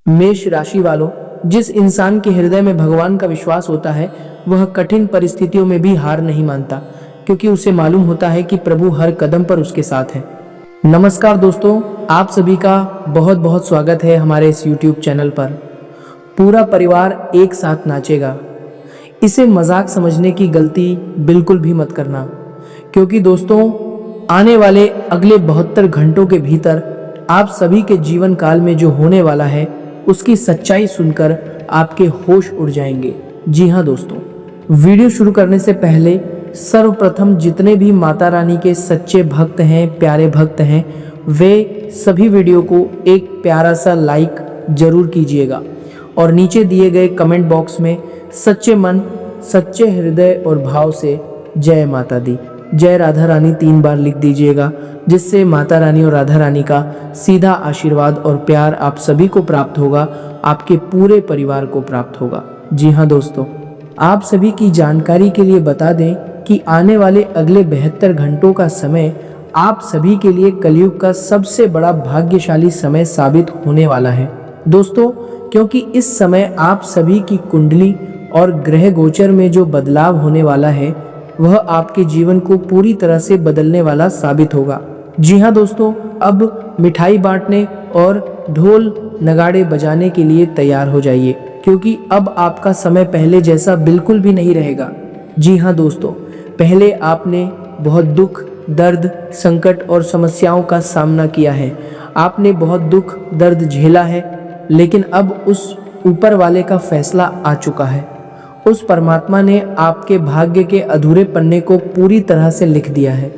मेष राशि वालों, जिस इंसान के हृदय में भगवान का विश्वास होता है वह कठिन परिस्थितियों में भी हार नहीं मानता, क्योंकि उसे मालूम होता है कि प्रभु हर कदम पर उसके साथ है। नमस्कार दोस्तों, आप सभी का बहुत बहुत स्वागत है हमारे इस YouTube चैनल पर। पूरा परिवार एक साथ नाचेगा, इसे मजाक समझने की गलती बिल्कुल भी मत करना, क्योंकि दोस्तों आने वाले अगले 72 घंटों के भीतर आप सभी के जीवन काल में जो होने वाला है उसकी सच्चाई सुनकर आपके होश उड़ जाएंगे। जी हाँ दोस्तों, वीडियो शुरू करने से पहले सर्वप्रथम जितने भी माता रानी के सच्चे भक्त हैं, प्यारे भक्त हैं, वे सभी वीडियो को एक प्यारा सा लाइक जरूर कीजिएगा और नीचे दिए गए कमेंट बॉक्स में सच्चे मन, सच्चे हृदय और भाव से जय माता दी, जय राधा रानी 3 बार लिख दीजिएगा, जिससे माता रानी और राधा रानी का सीधा आशीर्वाद और प्यार आप सभी को प्राप्त होगा, आपके पूरे परिवार को प्राप्त होगा। जी हाँ दोस्तों, आप सभी की जानकारी के लिए बता दें कि आने वाले अगले 72 घंटों का समय आप सभी के लिए कलयुग का सबसे बड़ा भाग्यशाली समय साबित होने वाला है दोस्तों, क्योंकि इस समय आप सभी की कुंडली और ग्रह गोचर में जो बदलाव होने वाला है वह आपके जीवन को पूरी तरह से बदलने वाला साबित होगा। जी हाँ दोस्तों, अब मिठाई बांटने और ढोल नगाड़े बजाने के लिए तैयार हो जाइए, क्योंकि अब आपका समय पहले जैसा बिल्कुल भी नहीं रहेगा। जी हाँ दोस्तों, पहले आपने बहुत दुख, दर्द, संकट और समस्याओं का सामना किया है, आपने बहुत दुख दर्द झेला है, लेकिन अब उस ऊपर वाले का फैसला आ चुका है। उस परमात्मा ने आपके भाग्य के अधूरे पन्ने को पूरी तरह से लिख दिया है।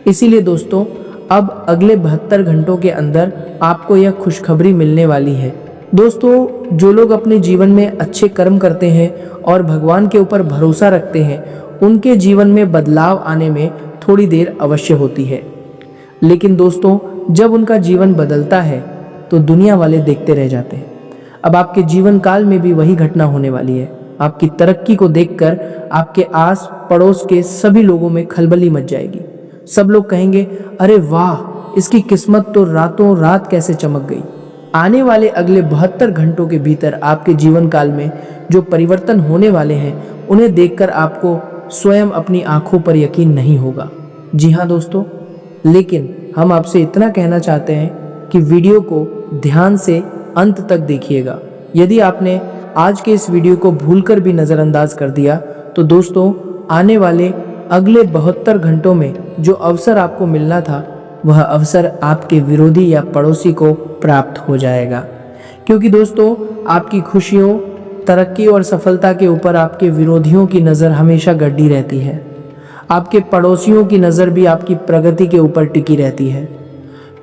इसीलिए दोस्तों अब अगले 72 घंटों के अंदर आपको यह खुशखबरी मिलने वाली है। दोस्तों जो लोग अपने जीवन में अच्छे कर्म करते हैं और भगवान के ऊपर भरोसा रखते हैं, उनके जीवन में बदलाव आने में थोड़ी देर अवश्य होती है, लेकिन दोस्तों जब उनका जीवन बदलता है तो दुनिया वाले देखते रह जाते हैं। अब आपके जीवन काल में भी वही घटना होने वाली है। आपकी तरक्की को देखकर आपके आस पड़ोस के सभी लोगों में खलबली मच जाएगी। सब लोग कहेंगे, अरे वाह, इसकी किस्मत तो रातों रात कैसे चमक गई। आने वाले अगले 72 घंटों के भीतर आपके जीवन काल में जो परिवर्तन होने वाले हैं उन्हें देखकर आपको स्वयं अपनी आंखों पर यकीन नहीं होगा। जी हाँ दोस्तों, लेकिन हम आपसे इतना कहना चाहते हैं कि वीडियो को ध्यान से अंत तक देखिएगा। यदि आपने आज के इस वीडियो को भूलकर भी नज़रअंदाज कर दिया तो दोस्तों आने वाले अगले 72 घंटों में जो अवसर आपको मिलना था वह अवसर आपके विरोधी या पड़ोसी को प्राप्त हो जाएगा, क्योंकि दोस्तों आपकी खुशियों, तरक्की और सफलता के ऊपर आपके विरोधियों की नज़र हमेशा गड्डी रहती है। आपके पड़ोसियों की नज़र भी आपकी प्रगति के ऊपर टिकी रहती है।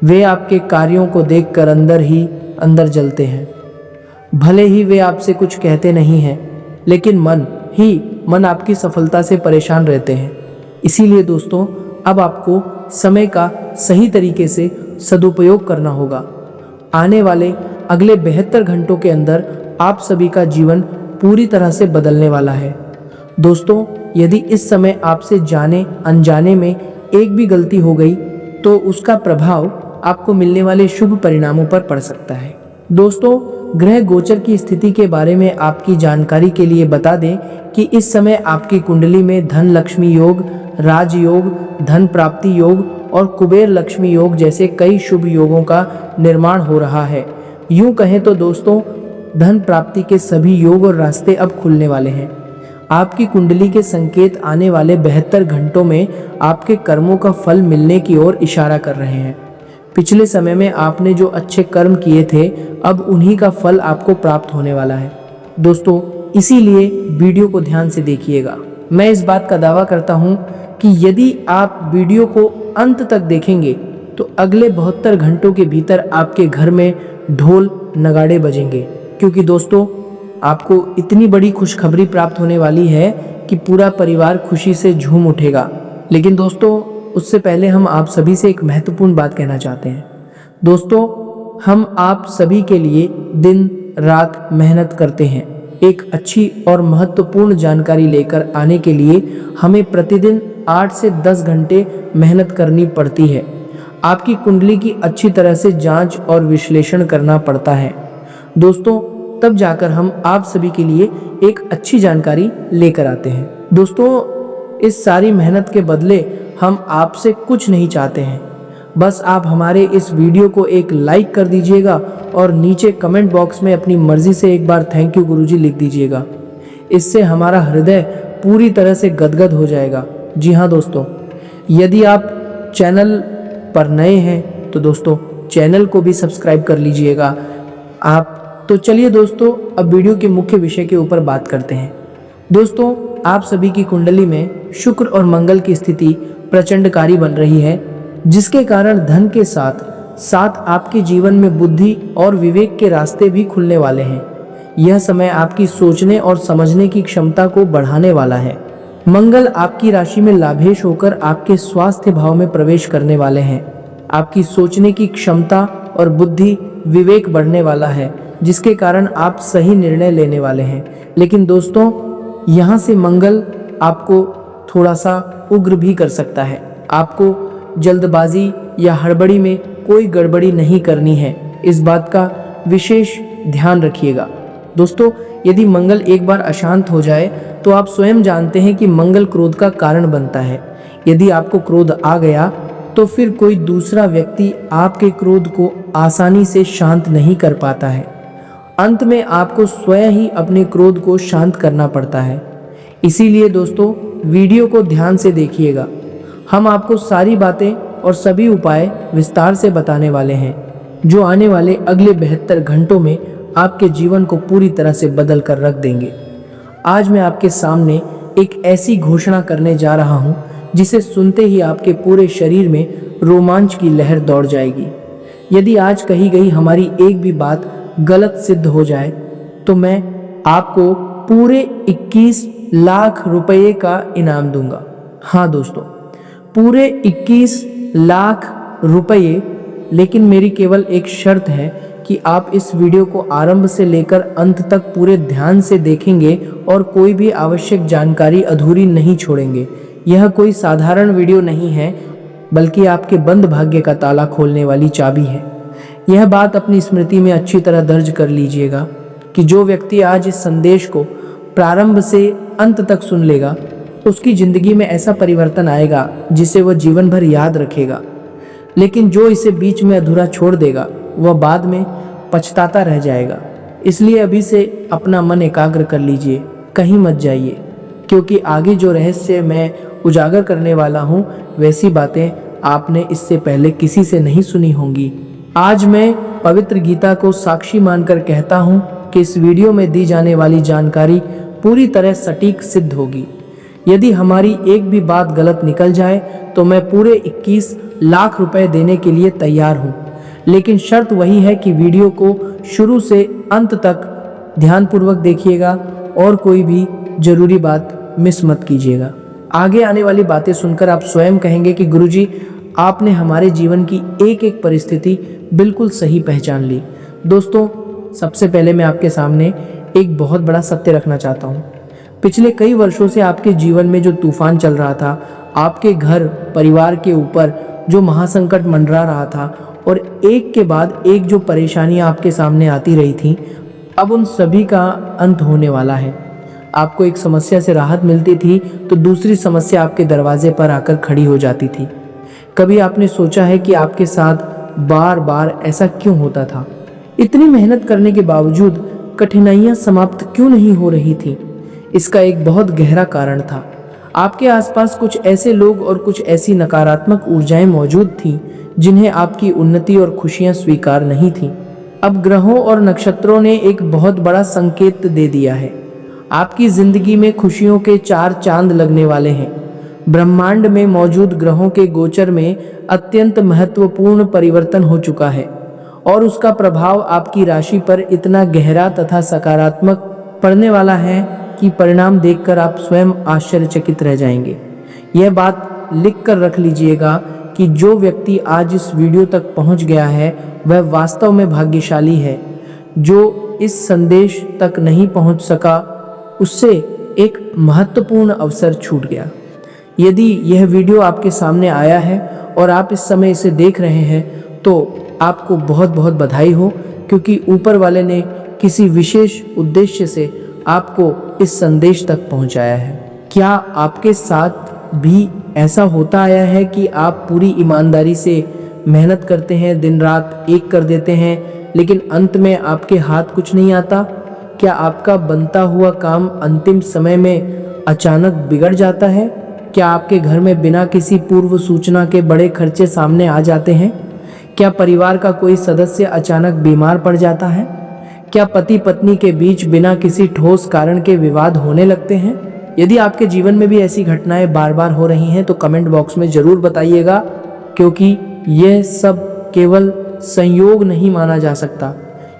वे आपके कार्यों को देखकर अंदर ही अंदर जलते हैं। भले ही वे आपसे कुछ कहते नहीं हैं, लेकिन मन आपकी सफलता से परेशान रहते हैं। इसीलिए दोस्तों अब आपको समय का सही तरीके से सदुपयोग करना होगा। आने वाले अगले 72 घंटों के अंदर आप सभी का जीवन पूरी तरह से बदलने वाला है। दोस्तों यदि इस समय आपसे जाने अनजाने में एक भी गलती हो गई तो उसका प्रभाव आपको मिलने वाले शुभ परिणामों पर पड़ सकता है। दोस्तों ग्रह गोचर की स्थिति के बारे में आपकी जानकारी के लिए बता दें कि इस समय आपकी कुंडली में धन लक्ष्मी योग, राजयोग, धन प्राप्ति योग और कुबेर लक्ष्मी योग जैसे कई शुभ योगों का निर्माण हो रहा है। यूं कहें तो दोस्तों धन प्राप्ति के सभी योग और रास्ते अब खुलने वाले हैं। आपकी कुंडली के संकेत आने वाले 72 घंटों में आपके कर्मों का फल मिलने की ओर इशारा कर रहे हैं। पिछले समय में आपने जो अच्छे कर्म किए थे अब उन्हीं का फल आपको प्राप्त होने वाला है। दोस्तों इसीलिए वीडियो को ध्यान से देखिएगा। मैं इस बात का दावा करता हूं कि यदि आप वीडियो को अंत तक देखेंगे तो अगले 72 घंटों के भीतर आपके घर में ढोल नगाड़े बजेंगे, क्योंकि दोस्तों आपको इतनी बड़ी खुशखबरी प्राप्त होने वाली है कि पूरा परिवार खुशी से झूम उठेगा। लेकिन दोस्तों उससे पहले हम आप सभी से एक महत्वपूर्ण बात कहना चाहते हैं। दोस्तों हम आप सभी के लिए दिन रात मेहनत करते हैं। एक अच्छी और महत्वपूर्ण जानकारी लेकर आने के लिए हमें प्रतिदिन 8 से 10 घंटे मेहनत करनी पड़ती है। आपकी कुंडली की अच्छी तरह से जांच और विश्लेषण करना पड़ता है। दोस्तों तब जाकर हम आप सभी के लिए एक अच्छी जानकारी लेकर आते हैं। दोस्तों इस सारी मेहनत के बदले हम आपसे कुछ नहीं चाहते हैं, बस आप हमारे इस वीडियो को एक लाइक कर दीजिएगा और नीचे कमेंट बॉक्स में अपनी मर्जी से एक बार थैंक यू गुरुजी लिख दीजिएगा। इससे हमारा हृदय पूरी तरह से गदगद हो जाएगा। जी हाँ दोस्तों, यदि आप चैनल पर नए हैं तो दोस्तों चैनल को भी सब्सक्राइब कर लीजिएगा आप। तो चलिए दोस्तों अब वीडियो के मुख्य विषय के ऊपर बात करते हैं। दोस्तों आप सभी की कुंडली में शुक्र और मंगल की स्थिति प्रचंडकारी बन रही है, जिसके कारण धन के साथ साथ आपके जीवन में बुद्धि और विवेक के रास्ते भी खुलने वाले हैं। यह समय आपकी सोचने और समझने की क्षमता को बढ़ाने वाला है। मंगल आपकी राशि में लाभेश होकर आपके स्वास्थ्य भाव में प्रवेश करने वाले हैं। आपकी सोचने की क्षमता और बुद्धि विवेक बढ़ने वाला है, जिसके कारण आप सही निर्णय लेने वाले हैं। लेकिन दोस्तों यहाँ से मंगल आपको थोड़ा सा उग्र भी कर सकता है। आपको जल्दबाजी या हड़बड़ी में कोई गड़बड़ी नहीं करनी है, इस बात का विशेष ध्यान रखिएगा। दोस्तों यदि मंगल एक बार अशांत हो जाए तो आप स्वयं जानते हैं कि मंगल क्रोध का कारण बनता है। यदि आपको क्रोध आ गया तो फिर कोई दूसरा व्यक्ति आपके क्रोध को आसानी से शांत नहीं कर पाता है। अंत में आपको स्वयं ही अपने क्रोध को शांत करना पड़ता है। इसीलिए दोस्तों वीडियो को ध्यान से देखिएगा। हम आपको सारी बातें और सभी उपाय विस्तार से बताने वाले हैं, जो आने वाले अगले 72 घंटों में आपके जीवन को पूरी तरह से बदल कर रख देंगे। आज मैं आपके सामने एक ऐसी घोषणा करने जा रहा हूं, जिसे सुनते ही आपके पूरे शरीर में रोमांच की लहर दौड़ जाएगी। यदि आज कही गई हमारी एक भी बात गलत सिद्ध हो जाए तो मैं आपको पूरे 21 लाख रुपए का इनाम दूंगा। हाँ दोस्तों, पूरे 21 लाख रुपये। लेकिन मेरी केवल एक शर्त है कि आप इस वीडियो को आरंभ से लेकर अंत तक पूरे ध्यान से देखेंगे और कोई भी आवश्यक जानकारी अधूरी नहीं छोड़ेंगे। यह कोई साधारण वीडियो नहीं है, बल्कि आपके बंद भाग्य का ताला खोलने वाली चाबी है। यह बात अपनी स्मृति में अच्छी तरह दर्ज कर लीजिएगा कि जो व्यक्ति आज इस संदेश को प्रारंभ से अंत तक सुन लेगा, उसकी जिंदगी में ऐसा परिवर्तन आएगा जिसे वह जीवन भर याद रखेगा। लेकिन जो इसे बीच में अधूरा छोड़ देगा, वह बाद में पछताता रह जाएगा। इसलिए अभी से अपना मन एकाग्र कर लीजिए, कहीं मत जाइए, क्योंकि आगे जो रहस्य मैं उजागर करने वाला हूँ, वैसी बातें आपने इससे पहले किसी से नहीं सुनी होंगी। आज मैं पवित्र गीता को साक्षी मानकर कहता हूँ कि इस वीडियो में दी जाने वाली जानकारी पूरी तरह सटीक सिद्ध होगी। यदि हमारी एक भी बात गलत निकल जाए तो मैं पूरे 21 लाख रुपए देने के लिए तैयार हूँ। लेकिन शर्त वही है कि वीडियो को शुरू से अंत तक ध्यानपूर्वक देखिएगा और कोई भी जरूरी बात मिस मत कीजिएगा। आगे आने वाली बातें सुनकर आप स्वयं कहेंगे कि गुरुजी, आपने हमारे जीवन की एक एक परिस्थिति बिल्कुल सही पहचान ली। दोस्तों सबसे पहले मैं आपके सामने एक बहुत बड़ा सत्य रखना चाहता हूँ। पिछले कई वर्षों से आपके जीवन में जो तूफान चल रहा था, आपके घर परिवार के ऊपर जो महासंकट मंडरा रहा था और एक के बाद एक जो परेशानियां आपके सामने आती रही थी, अब उन सभी का अंत होने वाला है। आपको एक समस्या से राहत मिलती थी तो दूसरी समस्या आपके दरवाजे पर आकर खड़ी हो जाती थी। कभी आपने सोचा है कि आपके साथ बार बार ऐसा क्यों होता था? इतनी मेहनत करने के बावजूद कठिनाइयां समाप्त क्यों नहीं हो रही थी? इसका एक बहुत गहरा कारण था। आपके आसपास कुछ ऐसे लोग और कुछ ऐसी नकारात्मक ऊर्जाएं मौजूद थीं जिन्हें आपकी उन्नति और खुशियां स्वीकार नहीं थीं। अब ग्रहों और नक्षत्रों ने एक बहुत बड़ा संकेत दे दिया है। आपकी जिंदगी में खुशियों के 4 चांद लगने वाले हैं। ब्रह्मांड में मौजूद ग्रहों के गोचर में अत्यंत महत्वपूर्ण परिवर्तन हो चुका है और उसका प्रभाव आपकी राशि पर इतना गहरा तथा सकारात्मक पड़ने वाला है कि परिणाम देखकर आप स्वयं आश्चर्यचकित रह जाएंगे। यह बात लिख कर रख लीजिएगा कि जो व्यक्ति आज इस वीडियो तक पहुंच गया है वह वास्तव में भाग्यशाली है। जो इस संदेश तक नहीं पहुंच सका, उससे एक महत्वपूर्ण अवसर छूट गया। यदि यह वीडियो आपके सामने आया है और आप इस समय इसे देख रहे हैं तो आपको बहुत बहुत बधाई हो, क्योंकि ऊपर वाले ने किसी विशेष उद्देश्य से आपको इस संदेश तक पहुंचाया है। क्या आपके साथ भी ऐसा होता आया है कि आप पूरी ईमानदारी से मेहनत करते हैं, दिन रात एक कर देते हैं, लेकिन अंत में आपके हाथ कुछ नहीं आता? क्या आपका बनता हुआ काम अंतिम समय में अचानक बिगड़ जाता है? क्या आपके घर में बिना किसी पूर्व सूचना के बड़े खर्चे सामने आ जाते हैं? क्या परिवार का कोई सदस्य अचानक बीमार पड़ जाता है? क्या पति पत्नी के बीच बिना किसी ठोस कारण के विवाद होने लगते हैं? यदि आपके जीवन में भी ऐसी घटनाएं बार बार हो रही हैं तो कमेंट बॉक्स में ज़रूर बताइएगा, क्योंकि यह सब केवल संयोग नहीं माना जा सकता।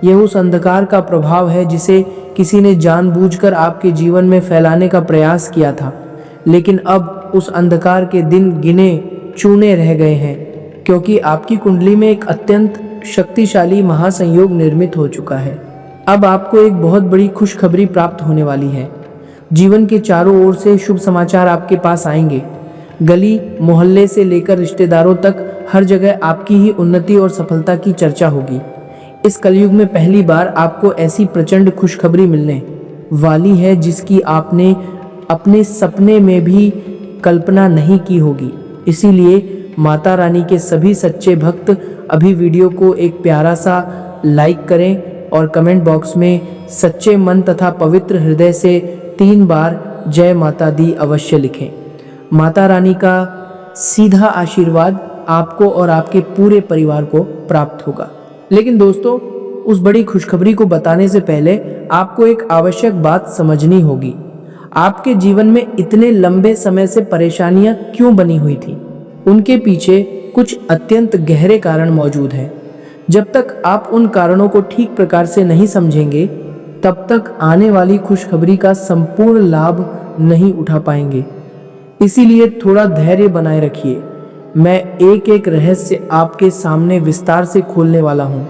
यह उस अंधकार का प्रभाव है जिसे किसी ने जानबूझकर आपके जीवन में फैलाने का प्रयास किया था, लेकिन अब उस अंधकार के दिन गिने चुने रह गए हैं, क्योंकि आपकी कुंडली में एक अत्यंत शक्तिशाली महासंयोग निर्मित हो चुका है। अब आपको एक बहुत बड़ी खुशखबरी प्राप्त होने वाली है। जीवन के चारों ओर से शुभ समाचार आपके पास आएंगे। गली मोहल्ले से लेकर रिश्तेदारों तक हर जगह आपकी ही उन्नति और सफलता की चर्चा होगी। इस कलयुग में पहली बार आपको ऐसी प्रचंड खुशखबरी मिलने वाली है जिसकी आपने अपने सपने में भी कल्पना नहीं की होगी। इसीलिए माता रानी के सभी सच्चे भक्त अभी वीडियो को एक प्यारा सा लाइक करें और कमेंट बॉक्स में सच्चे मन तथा पवित्र हृदय से 3 बार जय माता दी अवश्य लिखें। माता रानी का सीधा आशीर्वाद आपको और आपके पूरे परिवार को प्राप्त होगा। लेकिन दोस्तों, उस बड़ी खुशखबरी को बताने से पहले आपको एक आवश्यक बात समझनी होगी। आपके जीवन में इतने लंबे समय से परेशानियां क्यों बनी हुई थी? उनके पीछे कुछ अत्यंत गहरे कारण मौजूद हैं। जब तक आप उन कारणों को ठीक प्रकार से नहीं समझेंगे, तब तक आने वाली खुशखबरी का संपूर्ण लाभ नहीं उठा पाएंगे। इसीलिए थोड़ा धैर्य बनाए रखिए। मैं एक एक रहस्य आपके सामने विस्तार से खोलने वाला हूँ।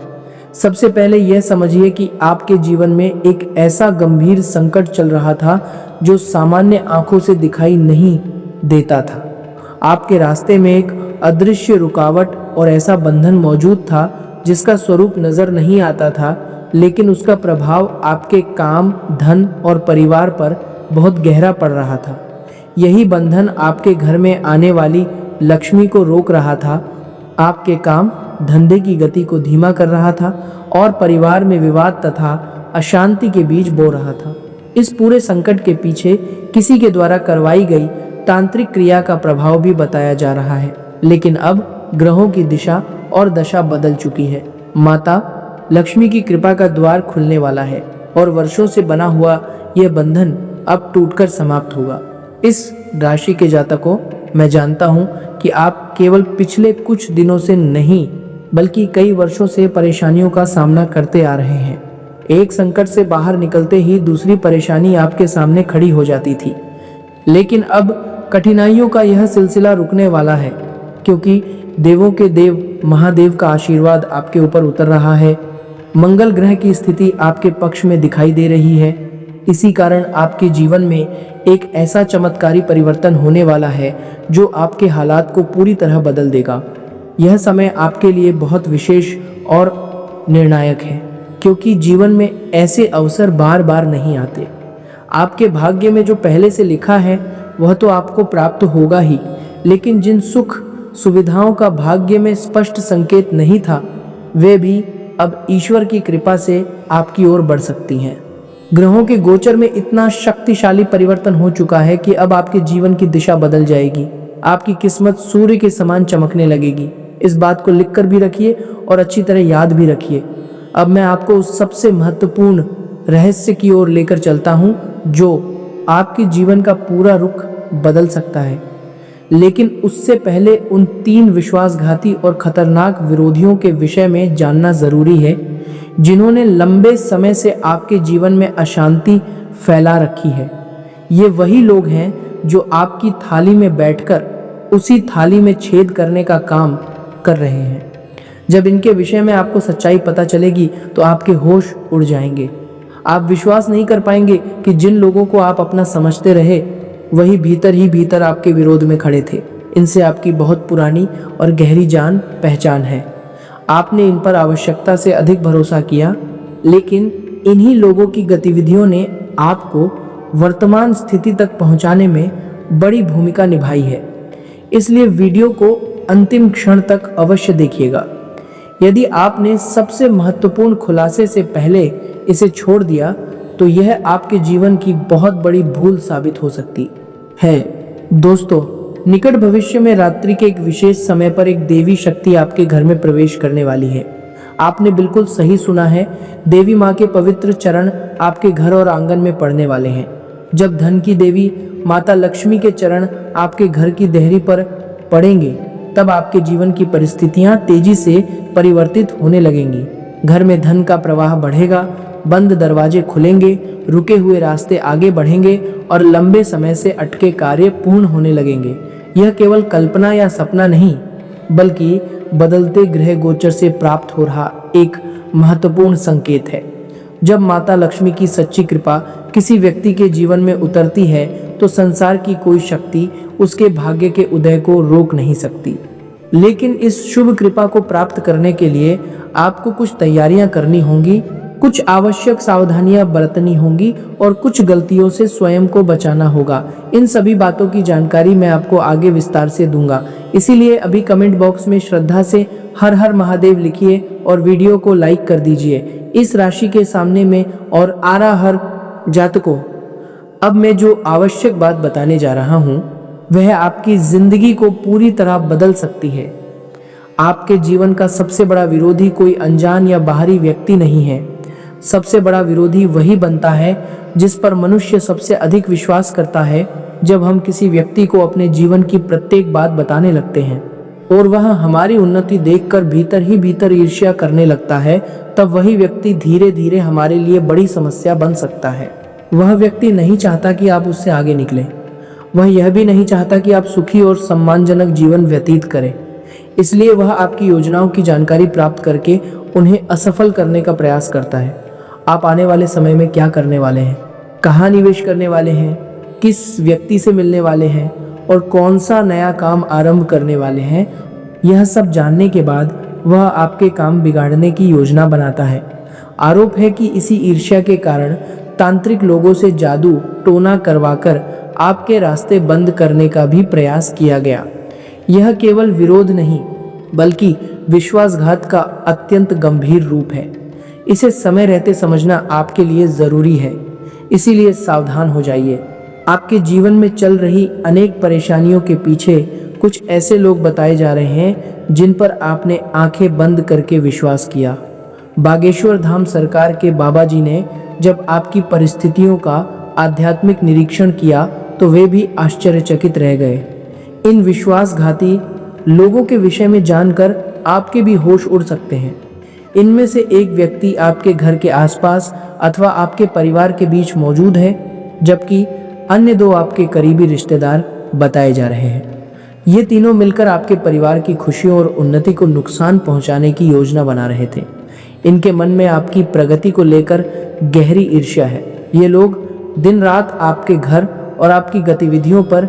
सबसे पहले यह समझिए कि आपके जीवन में एक ऐसा गंभीर संकट चल रहा था जो सामान्य आंखों से दिखाई नहीं देता था। आपके रास्ते में एक अदृश्य रुकावट और ऐसा बंधन मौजूद था जिसका स्वरूप नजर नहीं आता था, लेकिन उसका प्रभाव आपके काम, धन और परिवार पर बहुत गहरा पड़ रहा था। यही बंधन आपके घर में आने वाली लक्ष्मी को रोक रहा था, आपके काम धंधे की गति को धीमा कर रहा था और परिवार में विवाद तथा अशांति के बीज बो रहा था। इस पूरे संकट के पीछे किसी के द्वारा करवाई गई तांत्रिक क्रिया का प्रभाव भी बताया जा रहा है। लेकिन अब ग्रहों की दिशा और दशा बदल चुकी है। माता लक्ष्मी की कृपा का द्वार खुलने वाला है और वर्षों से बना हुआ यह बंधन अब टूटकर समाप्त होगा। इस राशि के जातकों, मैं जानता हूं कि आप केवल पिछले कुछ दिनों से नहीं बल्कि कई वर्षों से परेशानियों का सामना करते आ रहे हैं। एक संकट से बाहर निकलते ही दूसरी परेशानी आपके सामने खड़ी हो जाती थी, लेकिन अब कठिनाइयों का यह सिलसिला रुकने वाला है, क्योंकि देवों के देव महादेव का आशीर्वाद आपके ऊपर उतर रहा है। मंगल ग्रह की स्थिति आपके पक्ष में दिखाई दे रही है। इसी कारण आपके जीवन में एक ऐसा चमत्कारी परिवर्तन होने वाला है जो आपके हालात को पूरी तरह बदल देगा। यह समय आपके लिए बहुत विशेष और निर्णायक है, क्योंकि जीवन में ऐसे अवसर बार बार नहीं आते। आपके भाग्य में जो पहले से लिखा है वह तो आपको प्राप्त होगा ही, लेकिन जिन सुख सुविधाओं का भाग्य में स्पष्ट संकेत नहीं था, वे भी अब ईश्वर की कृपा से आपकी ओर बढ़ सकती हैं। ग्रहों के गोचर में इतना शक्तिशाली परिवर्तन हो चुका है कि अब आपके जीवन की दिशा बदल जाएगी। आपकी किस्मत सूर्य के समान चमकने लगेगी। इस बात को लिखकर भी रखिए और अच्छी तरह याद भी रखिए। अब मैं आपको उस सबसे महत्वपूर्ण रहस्य की ओर लेकर चलता हूं जो आपके जीवन का पूरा रुख बदल सकता है। लेकिन उससे पहले उन 3 विश्वासघाती और खतरनाक विरोधियों के विषय में जानना जरूरी है, जिन्होंने लंबे समय से आपके जीवन में अशांति फैला रखी है। ये वही लोग हैं जो आपकी थाली में बैठकर उसी थाली में छेद करने का काम कर रहे हैं। जब इनके विषय में आपको सच्चाई पता चलेगी तो आपके होश उड़ जाएंगे। आप विश्वास नहीं कर पाएंगे कि जिन लोगों को आप अपना समझते रहे वही भीतर ही भीतर आपके विरोध में खड़े थे। इनसे आपकी बहुत पुरानी और गहरी जान पहचान है। आपने इन पर आवश्यकता से अधिक भरोसा किया, लेकिन इन्हीं लोगों की गतिविधियों ने आपको वर्तमान स्थिति तक पहुंचाने में बड़ी भूमिका निभाई है। इसलिए वीडियो को अंतिम क्षण तक अवश्य देखिएगा। यदि आपने सबसे महत्वपूर्ण खुलासे से पहले इसे छोड़ दिया तो यह आपके जीवन की बहुत बड़ी भूल साबित हो सकती है। दोस्तों, निकट भविष्य में रात्रि के एक विशेष समय पर एक देवी शक्ति आपके घर में प्रवेश करने वाली है। आपने बिल्कुल सही सुना है, देवी माँ के पवित्र चरण आपके घर और आंगन में पड़ने वाले हैं। जब धन की देवी माता लक्ष्मी के चरण आपके घर की देहरी पर पड़ेंगे, तब आपके जीवन की परिस्थितियां तेजी से परिवर्तित होने लगेंगी। घर में धन का प्रवाह बढ़ेगा, बंद दरवाजे खुलेंगे, रुके हुए रास्ते आगे बढ़ेंगे और लंबे समय से अटके कार्य पूर्ण होने लगेंगे। यह केवल कल्पना या सपना नहीं, बल्कि बदलते ग्रह गोचर से प्राप्त हो रहा एक महत्वपूर्ण संकेत है। जब माता लक्ष्मी की सच्ची कृपा किसी व्यक्ति के जीवन में उतरती है तो संसार की कोई शक्ति उसके भाग्य के उदय को रोक नहीं सकती। लेकिन इस शुभ कृपा को प्राप्त करने के लिए आपको कुछ तैयारियां करनी होंगी, कुछ आवश्यक सावधानियां बरतनी होंगी और कुछ गलतियों से स्वयं को बचाना होगा। इन सभी बातों की जानकारी मैं आपको आगे विस्तार से दूंगा। इसीलिए अभी कमेंट बॉक्स में श्रद्धा से हर हर महादेव लिखिए और वीडियो को लाइक कर दीजिए। इस राशि के सामने में और आ रहा हर जातकों, अब मैं जो आवश्यक बात बताने जा रहा हूँ वह आपकी जिंदगी को पूरी तरह बदल सकती है। आपके जीवन का सबसे बड़ा विरोधी कोई अनजान या बाहरी व्यक्ति नहीं है। सबसे बड़ा विरोधी वही बनता है जिस पर मनुष्य सबसे अधिक विश्वास करता है। जब हम किसी व्यक्ति को अपने जीवन की प्रत्येक बात बताने लगते हैं और वह हमारी उन्नति देखकर भीतर ही भीतर ईर्ष्या करने लगता है, तब वही व्यक्ति धीरे धीरे हमारे लिए बड़ी समस्या बन सकता है। वह व्यक्ति नहीं चाहता कि आप उससे आगे निकलें। वह यह भी नहीं चाहता कि आप सुखी और सम्मानजनक जीवन व्यतीत करें। इसलिए वह आपकी योजनाओं की जानकारी प्राप्त करके उन्हें असफल करने का प्रयास करता है। आप आने वाले समय में क्या करने वाले हैं, कहाँ निवेश करने वाले हैं, किस व्यक्ति से मिलने वाले हैं और कौन सा नया काम आरंभ करने वाले हैं, यह सब जानने के बाद वह आपके काम बिगाड़ने की योजना बनाता है। आरोप है कि इसी ईर्ष्या के कारण तांत्रिक लोगों से जादू टोना करवाकर आपके रास्ते बंद करने का भी प्रयास किया गया। यह केवल विरोध नहीं, बल्कि विश्वासघात का अत्यंत गंभीर रूप है। इसे समय रहते समझना आपके लिए जरूरी है। इसीलिए सावधान हो जाइए। आपके जीवन में चल रही अनेक परेशानियों के पीछे कुछ ऐसे लोग बताए जा रहे हैं जिन पर आपने आंखें बंद करके विश्वास किया। बागेश्वर धाम सरकार के बाबा जी ने जब आपकी परिस्थितियों का आध्यात्मिक निरीक्षण किया तो वे भी आश्चर्यचकित रह गए। इन विश्वासघाती लोगों के विषय में जानकर आपके भी होश उड़ सकते हैं। इनमें से एक व्यक्ति आपके घर के आसपास अथवा आपके परिवार के बीच मौजूद है, जबकि अन्य दो आपके करीबी रिश्तेदार बताए जा रहे हैं। ये तीनों मिलकर आपके परिवार की खुशियों और उन्नति को नुकसान पहुंचाने की योजना बना रहे थे। इनके मन में आपकी प्रगति को लेकर गहरी ईर्ष्या है। ये लोग दिन रात आपके घर और आपकी गतिविधियों पर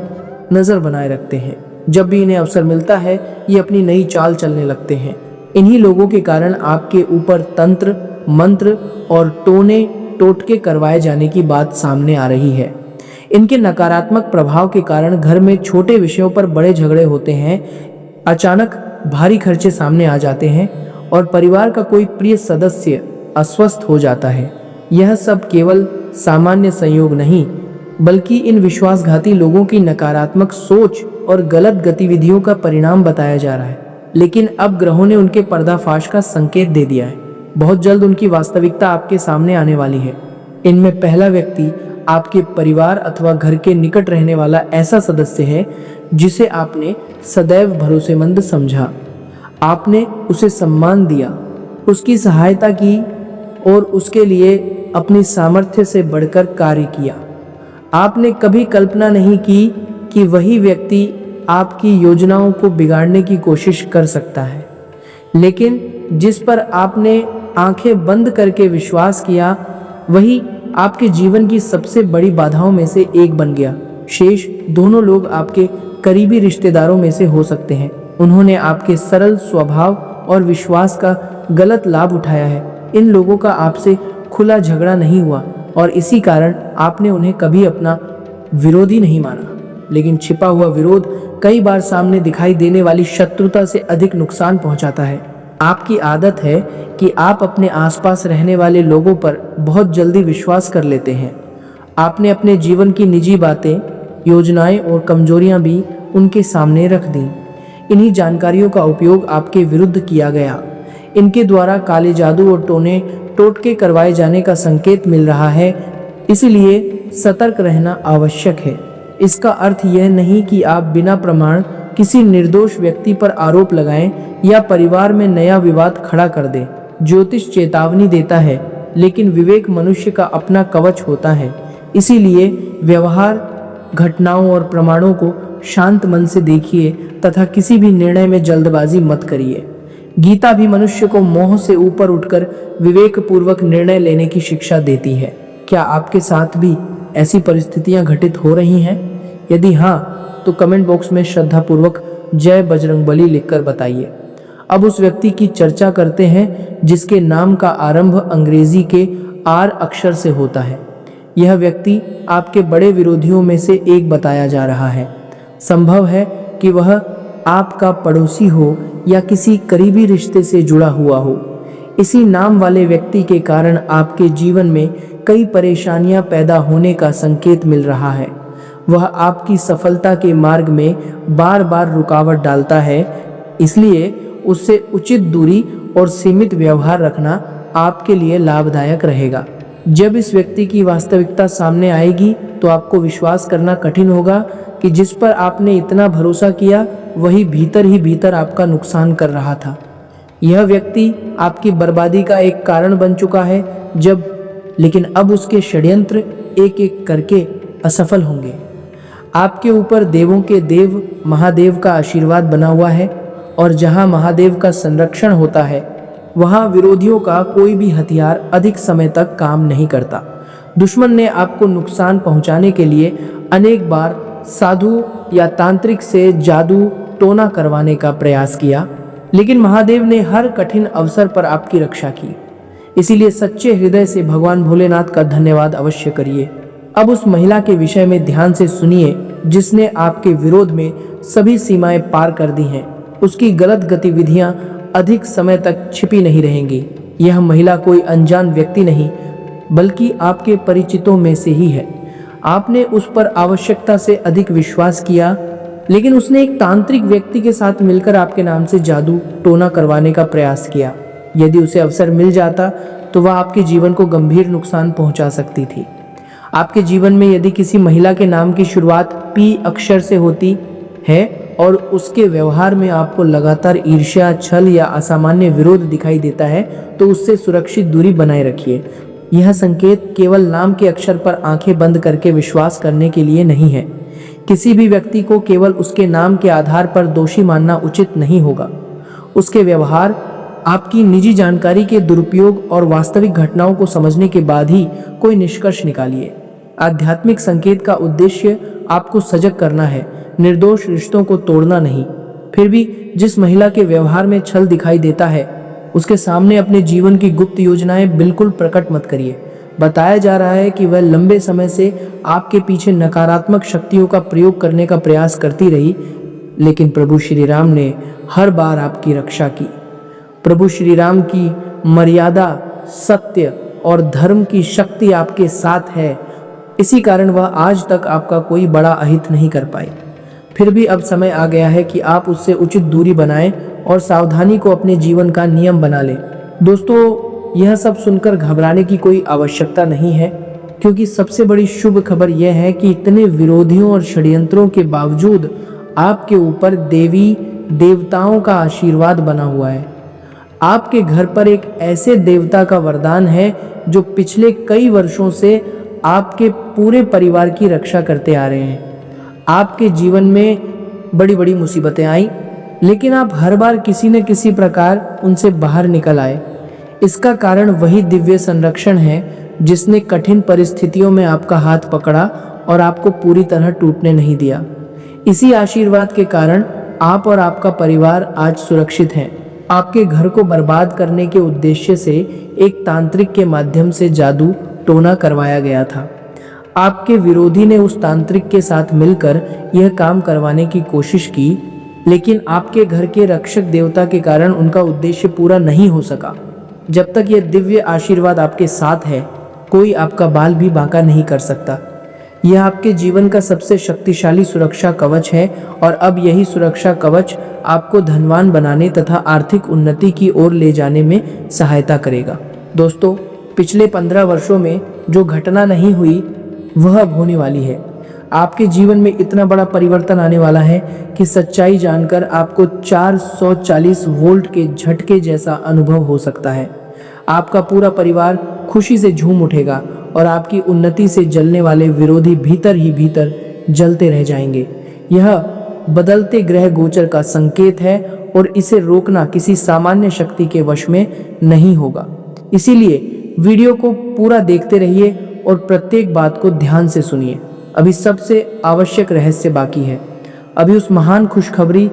नजर बनाए रखते हैं। जब भी इन्हें अवसर मिलता है ये अपनी नई चाल चलने लगते हैं। इन्हीं लोगों के कारण आपके ऊपर तंत्र मंत्र और टोने टोटके करवाए जाने की बात सामने आ रही है। इनके नकारात्मक प्रभाव के कारण घर में छोटे विषयों पर बड़े झगड़े होते हैं, अचानक भारी खर्चे सामने आ जाते हैं और परिवार का कोई प्रिय सदस्य अस्वस्थ हो जाता है। यह सब केवल सामान्य संयोग नहीं, बल्कि इन विश्वासघाती लोगों की नकारात्मक सोच और गलत गतिविधियों का परिणाम बताया जा रहा है। लेकिन अब ग्रहों ने उनके पर्दाफाश का संकेत दे दिया है। बहुत जल्द उनकी वास्तविकता आपके सामने आने वाली है। इनमें पहला व्यक्ति आपके परिवार अथवा घर के निकट रहने वाला ऐसा सदस्य है जिसे आपने सदैव भरोसेमंद समझा। आपने उसे सम्मान दिया, उसकी सहायता की और उसके लिए अपनी सामर्थ्य से बढ़कर कार्य किया। आपने कभी कल्पना नहीं की कि वही व्यक्ति आपकी योजनाओं को बिगाड़ने की कोशिश कर सकता है। लेकिन जिस पर आपने आंखें बंद करके विश्वास किया, वही आपके जीवन की सबसे बड़ी बाधाओं में से एक बन गया। शेष दोनों लोग आपके करीबी रिश्तेदारों में से हो सकते हैं। उन्होंने आपके सरल स्वभाव और विश्वास का गलत लाभ उठाया है। इन लोगों का आपसे खुला झगड़ा नहीं हुआ और इसी कारण आपने उन्हें कभी अपना विरोधी नहीं माना। लेकिन छिपा हुआ विरोध कई बार सामने दिखाई देने वाली शत्रुता से अधिक नुकसान पहुंचाता है। आपकी आदत है कि आप अपने आसपास रहने वाले लोगों पर बहुत जल्दी विश्वास कर लेते हैं। आपने अपने जीवन की निजी बातें, योजनाएं और कमजोरियां भी उनके सामने रख दी। इन्हीं जानकारियों का उपयोग आपके विरुद्ध किया गया। इनके द्वारा काले जादू और टोटके करवाए जाने का संकेत मिल रहा है, इसलिए सतर्क रहना आवश्यक है। इसका अर्थ यह नहीं कि आप बिना प्रमाण किसी निर्दोष व्यक्ति पर आरोप लगाएं या परिवार में नया विवाद खड़ा कर दें। ज्योतिष चेतावनी देता है, लेकिन विवेक मनुष्य का अपना कवच होता है। इसीलिए व्यवहार, घटनाओं और प्रमाणों को शांत मन से देखिए तथा किसी भी निर्णय में जल्दबाजी मत करिए। गीता भी मनुष्य को मोह से ऊपर उठकर विवेक पूर्वक निर्णय लेने की शिक्षा देती है। क्या आपके साथ भी ऐसी परिस्थितियां घटित हो रही हैं? यदि हाँ, तो कमेंट बॉक्स में श्रद्धापूर्वक जय बजरंगबली लिखकर बताइए। अब उस व्यक्ति की चर्चा करते हैं जिसके नाम का आरंभ अंग्रेजी के आर अक्षर से होता है। यह व्यक्ति आपके बड़े विरोधियों में से एक बताया जा रहा है। संभव है कि वह आपका पड़ोसी हो या किसी करीबी रिश्ते से जुड़ा हुआ हो। इसी नाम वाले व्यक्ति के कारण आपके जीवन में कई परेशानियां पैदा होने का संकेत मिल रहा है। वह आपकी सफलता के मार्ग में बार बार रुकावट डालता है, इसलिए उससे उचित दूरी और सीमित व्यवहार रखना आपके लिए लाभदायक रहेगा। जब इस व्यक्ति की वास्तविकता सामने आएगी तो आपको विश्वास करना कठिन होगा कि जिस पर आपने इतना भरोसा किया वही भीतर ही भीतर आपका नुकसान कर रहा था। यह व्यक्ति आपकी बर्बादी का एक कारण बन चुका है, लेकिन अब उसके षड्यंत्र एक एक करके असफल होंगे। आपके ऊपर देवों के देव महादेव का आशीर्वाद बना हुआ है और जहां महादेव का संरक्षण होता है वहां विरोधियों का कोई भी हथियार अधिक समय तक काम नहीं करता। दुश्मन ने आपको नुकसान पहुंचाने के लिए अनेक बार साधु या तांत्रिक से जादू टोना करवाने का प्रयास किया, लेकिन महादेव ने हर कठिन अवसर पर आपकी रक्षा की। इसीलिए सच्चे हृदय से भगवान भोलेनाथ का धन्यवाद अवश्य करिए। अब उस महिला के विषय में ध्यान से सुनिए जिसने आपके विरोध में सभी सीमाएं पार कर दी हैं। उसकी गलत गतिविधियां अधिक समय तक छिपी नहीं रहेंगी। यह महिला कोई अनजान व्यक्ति नहीं, बल्कि आपके परिचितों में से ही है। आपने उस पर आवश्यकता से अधिक विश्वास किया, लेकिन उसने एक तांत्रिक व्यक्ति के साथ मिलकर आपके नाम से जादू टोना करवाने का प्रयास किया। यदि उसे अवसर मिल जाता तो वह आपके जीवन को गंभीर नुकसान पहुंचा सकती थी। आपके जीवन में यदि किसी महिला के नाम की शुरुआत पी अक्षर से होती है और उसके व्यवहार में आपको लगातार ईर्ष्या, छल या असामान्य विरोध दिखाई देता है, तो उससे सुरक्षित दूरी बनाए रखिए। यह संकेत केवल नाम के अक्षर पर आंखें बंद करके विश्वास करने के लिए नहीं है। किसी भी व्यक्ति को केवल उसके नाम के आधार पर दोषी मानना उचित नहीं होगा। उसके व्यवहार, आपकी निजी जानकारी के दुरुपयोग और वास्तविक घटनाओं को समझने के बाद ही कोई निष्कर्ष निकालिए। आध्यात्मिक संकेत का उद्देश्य आपको सजग करना है, निर्दोष रिश्तों को तोड़ना नहीं। फिर भी जिस महिला के व्यवहार में छल दिखाई देता है, उसके सामने अपने जीवन की गुप्त योजनाएं बिल्कुल प्रकट मत करिए। बताया जा रहा है कि वह लंबे समय से आपके पीछे नकारात्मक शक्तियों का प्रयोग करने का प्रयास करती रही, लेकिन प्रभु श्री राम ने हर बार आपकी रक्षा की। प्रभु श्री राम की मर्यादा, सत्य और धर्म की शक्ति आपके साथ है। इसी कारण वह आज तक आपका कोई बड़ा अहित नहीं कर पाई। फिर भी अब समय आ गया है कि आप उससे उचित दूरी बनाएं और सावधानी को अपने जीवन का नियम बना लें। दोस्तों, यह सब सुनकर घबराने की कोई आवश्यकता नहीं है, क्योंकि सबसे बड़ी शुभ खबर यह है कि इतने विरोधियों और षड्यंत्रों के बावजूद आपके ऊपर देवी देवताओं का आशीर्वाद बना हुआ है। आपके घर पर एक ऐसे देवता का वरदान है जो पिछले कई वर्षों से आपके पूरे परिवार की रक्षा करते आ रहे हैं। आपके जीवन में बड़ी बड़ी मुसीबतें आई, लेकिन आप हर बार किसी न किसी प्रकार उनसे बाहर निकल आए। इसका कारण वही दिव्य संरक्षण है जिसने कठिन परिस्थितियों में आपका हाथ पकड़ा और आपको पूरी तरह टूटने नहीं दिया। इसी आशीर्वाद के कारण आप और आपका परिवार आज सुरक्षित हैं। आपके घर को बर्बाद करने के उद्देश्य से एक तांत्रिक के माध्यम से जादू टोना करवाया गया था। आपके विरोधी ने उस तांत्रिक के साथ मिलकर यह काम करवाने की कोशिश की, लेकिन आपके घर के रक्षक देवता के कारण उनका उद्देश्य पूरा नहीं हो सका। जब तक यह दिव्य आशीर्वाद आपके साथ है, कोई आपका बाल भी बांका नहीं कर सकता। यह आपके जीवन का सबसे शक्तिशाली सुरक्षा कवच है और अब यही सुरक्षा कवच आपको धनवान बनाने तथा आर्थिक उन्नति की ओर ले जाने में सहायता करेगा। दोस्तों, पिछले 15 वर्षों में जो घटना नहीं हुई वह अब होने वाली है। आपके जीवन में इतना बड़ा परिवर्तन आने वाला है कि सच्चाई जानकर आपको 440 वोल्ट के झटके जैसा अनुभव हो सकता है। आपका पूरा परिवार खुशी से झूम उठेगा और आपकी उन्नति से जलने वाले विरोधी भीतर ही भीतर जलते रह जाएंगे। यह बदलते ग्रह गोचर का संकेत है और इसे रोकना किसी सामान्य शक्ति के वश में नहीं होगा। इसीलिए वीडियो को पूरा देखते रहिए और प्रत्येक बात को ध्यान से सुनिए। अभी सबसे आवश्यक रहस्य बाकी है। अभी उस महान खुशखबरी,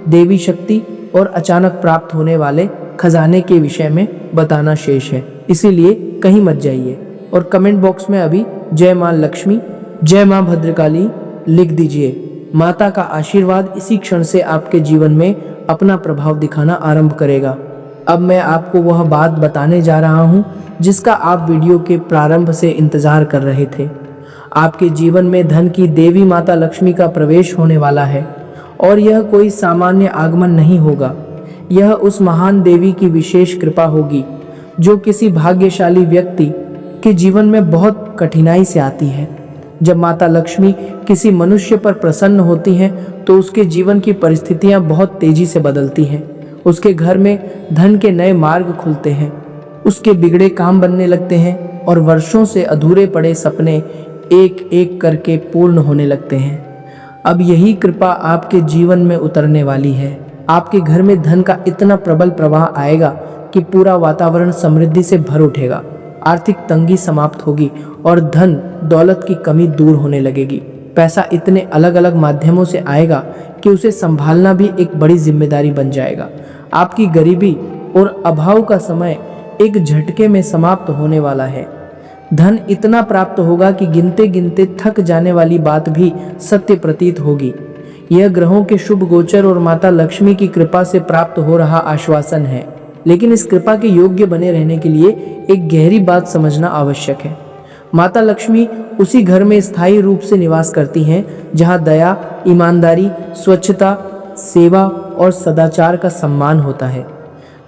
देवी शक्ति और अचानक प्राप्त होने वाले खजाने के विषय में बताना शेष है। इसीलिए कहीं मत जाइए और कमेंट बॉक्स में अभी जय मां लक्ष्मी, जय मां भद्रकाली लिख दीजिए। माता का आशीर्वाद इसी क्षण से आपके जीवन में अपना प्रभाव दिखाना आरंभ करेगा। अब मैं आपको वह बात बताने जा रहा हूँ जिसका आप वीडियो के प्रारंभ से इंतजार कर रहे थे। आपके जीवन में धन की देवी माता लक्ष्मी का प्रवेश होने वाला है और यह कोई सामान्य आगमन नहीं होगा। यह उस महान देवी की विशेष कृपा होगी जो किसी भाग्यशाली व्यक्ति के जीवन में बहुत कठिनाई से आती है। जब माता लक्ष्मी किसी मनुष्य पर प्रसन्न होती हैं तो उसके जीवन की परिस्थितियां बहुत तेजी से बदलती हैं। उसके घर में धन के नए मार्ग खुलते हैं, उसके बिगड़े काम बनने लगते हैं और वर्षों से अधूरे पड़े सपने एक एक करके पूर्ण होने लगते हैं। अब यही कृपा आपके जीवन में उतरने वाली है। आपके घर में धन का इतना प्रबल प्रवाह आएगा कि पूरा वातावरण समृद्धि से भर उठेगा। आर्थिक तंगी समाप्त होगी और धन दौलत की कमी दूर होने लगेगी। पैसा इतने अलग अलग माध्यमों से आएगा कि उसे संभालना भी एक बड़ी जिम्मेदारी बन जाएगा। आपकी गरीबी और अभाव का समय एक झटके में समाप्त होने वाला है। धन इतना प्राप्त होगा कि गिनते गिनते थक जाने वाली बात भी सत्य प्रतीत होगी। यह ग्रहों के शुभ गोचर और माता लक्ष्मी की कृपा से प्राप्त हो रहा आश्वासन है। लेकिन इस कृपा के योग्य बने रहने के लिए एक गहरी बात समझना आवश्यक है। माता लक्ष्मी उसी घर में स्थायी रूप से निवास करती हैं जहां दया, ईमानदारी, स्वच्छता, सेवा और सदाचार का सम्मान होता है।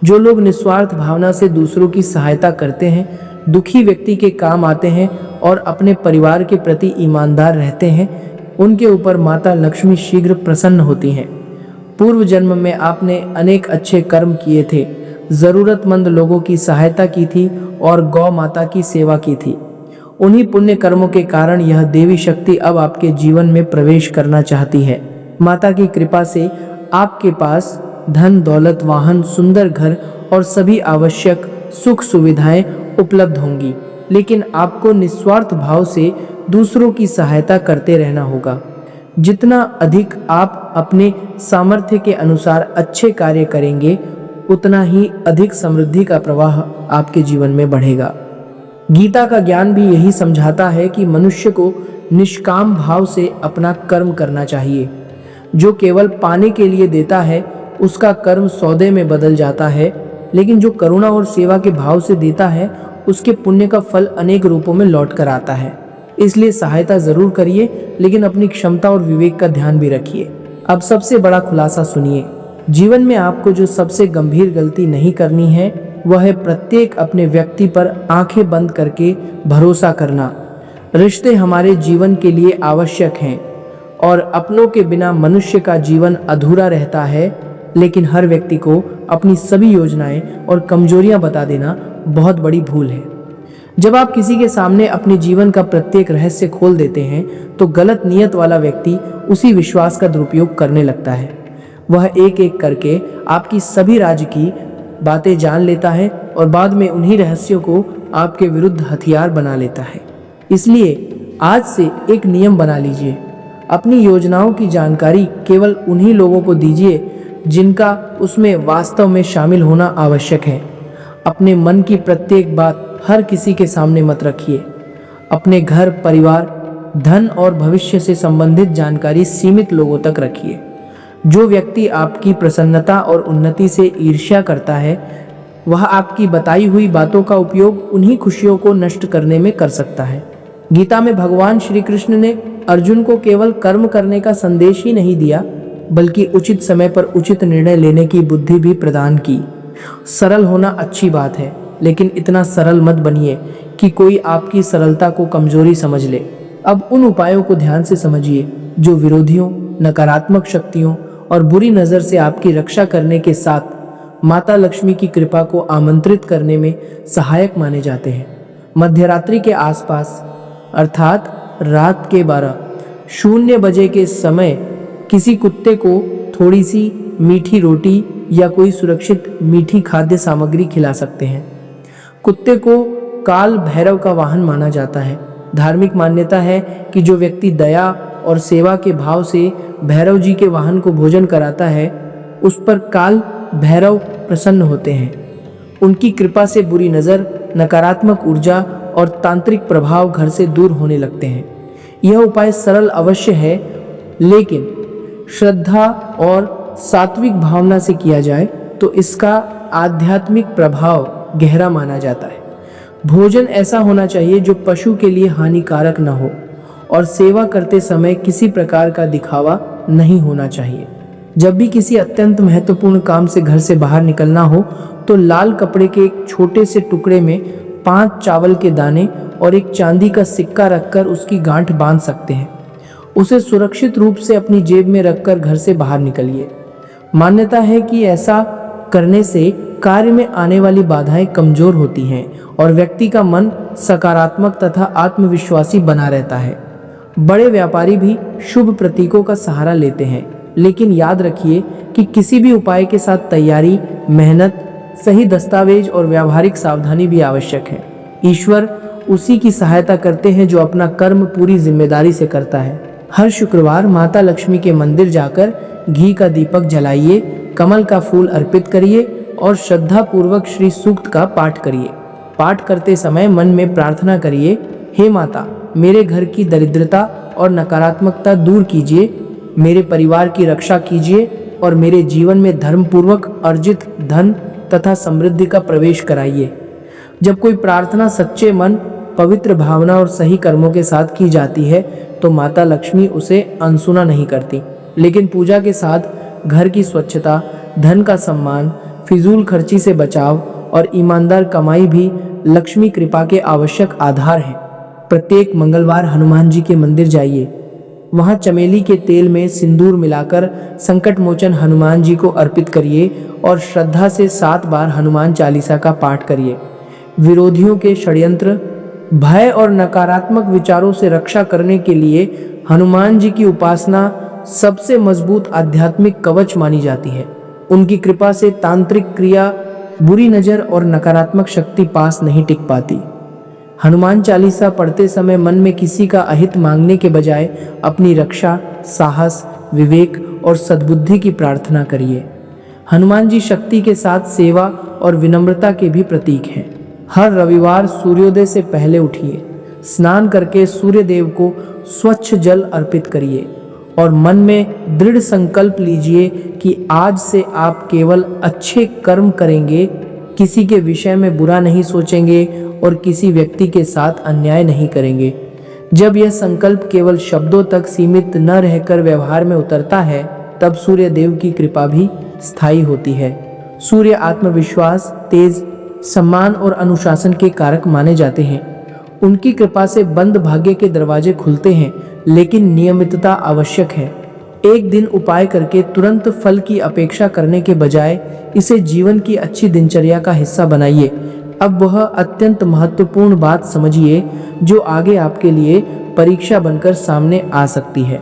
जो लोग निस्वार्थ भावना से दूसरों की सहायता करते हैं, दुखी व्यक्ति के काम आते हैं और अपने परिवार के प्रति ईमानदार रहते हैं, उनके ऊपर माता लक्ष्मी शीघ्र प्रसन्न होती हैं। पूर्व जन्म में आपने अनेक अच्छे कर्म किए थे, जरूरतमंद लोगों की सहायता की थी और गौ माता की सेवा की थी। उन्हीं पुण्य कर्मों के कारण यह देवी शक्ति अब आपके जीवन में प्रवेश करना चाहती है। माता की कृपा से आपके पास धन, दौलत, वाहन, सुंदर घर और सभी आवश्यक सुख सुविधाएं उपलब्ध होंगी। लेकिन आपको निस्वार्थ भाव से दूसरों की सहायता करते रहना होगा। जितना अधिक आप अपने सामर्थ्य के अनुसार अच्छे कार्य करेंगे, उतना ही अधिक समृद्धि का प्रवाह आपके जीवन में बढ़ेगा। गीता का ज्ञान भी यही समझाता है कि मनुष्य को निष्काम भाव से अपना कर्म करना चाहिए। जो केवल पाने के लिए देता है, उसका कर्म सौदे में बदल जाता है, लेकिन जो करुणा और सेवा के भाव से देता है, उसके पुण्य का फल अनेक रूपों में लौट कर आता है। इसलिए सहायता जरूर करिए, लेकिन अपनी क्षमता और विवेक का ध्यान भी रखिए। अब सबसे बड़ा खुलासा सुनिए। जीवन में आपको जो सबसे गंभीर गलती नहीं करनी है, वह है प्रत्येक अपने व्यक्ति पर आंखें बंद करके भरोसा करना। रिश्ते हमारे जीवन के लिए आवश्यक हैं और अपनों के बिना मनुष्य का जीवन अधूरा रहता है। लेकिन हर व्यक्ति को अपनी सभी योजनाएं और कमजोरियां बता देना बहुत बड़ी भूल है। जब आप किसी के सामने अपने जीवन का प्रत्येक रहस्य खोल देते हैं, तो गलत नियत वाला व्यक्ति उसी विश्वास का दुरुपयोग करने लगता है। वह एक एक करके आपकी सभी राज की बातें जान लेता है और बाद में उन्हीं रहस्यों को आपके विरुद्ध हथियार बना लेता है। इसलिए आज से एक नियम बना लीजिए। अपनी योजनाओं की जानकारी केवल उन्हीं लोगों को दीजिए जिनका उसमें वास्तव में शामिल होना आवश्यक है। अपने मन की प्रत्येक बात हर किसी के सामने मत रखिए। अपने घर, परिवार, धन और भविष्य से संबंधित जानकारी सीमित लोगों तक रखिए। जो व्यक्ति आपकी प्रसन्नता और उन्नति से ईर्ष्या करता है, वह आपकी बताई हुई बातों का उपयोग उन्हीं खुशियों को नष्ट करने में कर सकता है। गीता में भगवान श्री कृष्ण ने अर्जुन को केवल कर्म करने का संदेश ही नहीं दिया, बल्कि उचित समय पर उचित निर्णय लेने की बुद्धि भी प्रदान की। सरल होना अच्छी बात है, लेकिन इतना सरल मत बनिए कि कोई आपकी सरलता को कमजोरी समझ ले। अब उन उपायों को ध्यान से समझिए जो विरोधियों, नकारात्मक शक्तियों और बुरी नज़र से आपकी रक्षा करने के साथ माता लक्ष्मी की कृपा को आमंत्रित करने में सहायक माने जाते हैं। मध्यरात्रि के आसपास, अर्थात रात के 12:00 बजे के समय किसी कुत्ते को थोड़ी सी मीठी रोटी या कोई सुरक्षित मीठी खाद्य सामग्री खिला सकते हैं। कुत्ते को काल भैरव का वाहन माना जाता है। धार्मिक मान्यता है कि जो व्यक्ति दया और सेवा के भाव से भैरव जी के वाहन को भोजन कराता है, उस पर काल भैरव प्रसन्न होते हैं। उनकी कृपा से बुरी नज़र, नकारात्मक ऊर्जा और तांत्रिक प्रभाव घर से दूर होने लगते हैं। यह उपाय सरल अवश्य है, लेकिन श्रद्धा और सात्विक भावना से किया जाए तो इसका आध्यात्मिक प्रभाव गहरा माना जाता है। भोजन ऐसा होना चाहिए जो पशु के लिए हानिकारक न हो, और सेवा करते समय किसी प्रकार का दिखावा नहीं होना चाहिए। जब भी किसी अत्यंत महत्वपूर्ण काम से घर से बाहर निकलना हो तो लाल कपड़े के एक छोटे से टुकड़े में 5 चावल के दाने और एक चांदी का सिक्का रखकर उसकी गांठ बांध सकते हैं। उसे सुरक्षित रूप से अपनी जेब में रखकर घर से बाहर निकलिए। मान्यता है कि ऐसा करने से कार्य में आने वाली बाधाएं कमजोर होती हैं और व्यक्ति का मन सकारात्मक तथा आत्मविश्वासी बना रहता है। बड़े व्यापारी भी शुभ प्रतीकों का सहारा लेते हैं, लेकिन याद रखिए कि किसी भी उपाय के साथ तैयारी, मेहनत, सही दस्तावेज और व्यावहारिक सावधानी भी आवश्यक है। ईश्वर उसी की सहायता करते हैं जो अपना कर्म पूरी जिम्मेदारी से करता है। हर शुक्रवार माता लक्ष्मी के मंदिर जाकर घी का दीपक जलाइए, कमल का फूल अर्पित करिए और श्रद्धा पूर्वक श्री सूक्त का पाठ करिए। पाठ करते समय मन में प्रार्थना करिए, हे माता, मेरे घर की दरिद्रता और नकारात्मकता दूर कीजिए, मेरे परिवार की रक्षा कीजिए और मेरे जीवन में धर्मपूर्वक अर्जित धन तथा समृद्धि का प्रवेश कराइए। जब कोई प्रार्थना सच्चे मन, पवित्र भावना और सही कर्मों के साथ की जाती है तो माता लक्ष्मी उसे अनसुना नहीं करती। लेकिन पूजा के साथ घर की स्वच्छता, धन का सम्मान, फिजूल खर्ची से बचाव और ईमानदार कमाई भी लक्ष्मी कृपा के आवश्यक आधार हैं। प्रत्येक मंगलवार हनुमान जी के मंदिर जाइए। वहां चमेली के तेल में सिंदूर मिलाकर संकट मोचन हनुमान जी को अर्पित करिए और श्रद्धा से 7 बार हनुमान चालीसा का पाठ करिए। विरोधियों के षड्यंत्र, भय और नकारात्मक विचारों से रक्षा करने के लिए हनुमान जी की उपासना सबसे मजबूत आध्यात्मिक कवच मानी जाती है। उनकी कृपा से तांत्रिक क्रिया, बुरी नज़र और नकारात्मक शक्ति पास नहीं टिक पाती। हनुमान चालीसा पढ़ते समय मन में किसी का अहित मांगने के बजाय अपनी रक्षा, साहस, विवेक और सद्बुद्धि की प्रार्थना करिए। हनुमान जी शक्ति के साथ सेवा और विनम्रता के भी प्रतीक हैं। हर रविवार सूर्योदय से पहले उठिए, स्नान करके सूर्य देव को स्वच्छ जल अर्पित करिए और मन में दृढ़ संकल्प लीजिए कि आज से आप केवल अच्छे कर्म करेंगे, किसी के विषय में बुरा नहीं सोचेंगे और किसी व्यक्ति के साथ अन्याय नहीं करेंगे। जब यह संकल्प केवल शब्दों तक सीमित न रहकर व्यवहार में उतरता है, तब सूर्य देव की कृपा भी स्थायी होती है। सूर्य आत्मविश्वास, तेज, सम्मान और अनुशासन के कारक माने जाते हैं। उनकी कृपा से बंद भाग्य के दरवाजे खुलते हैं, लेकिन नियमितता आवश्यक है। एक दिन उपाय करके तुरंत फल की अपेक्षा करने के बजाय इसे जीवन की अच्छी दिनचर्या का हिस्सा बनाइए। अब वह अत्यंत महत्वपूर्ण बात समझिए जो आगे आपके लिए परीक्षा बनकर सामने आ सकती है।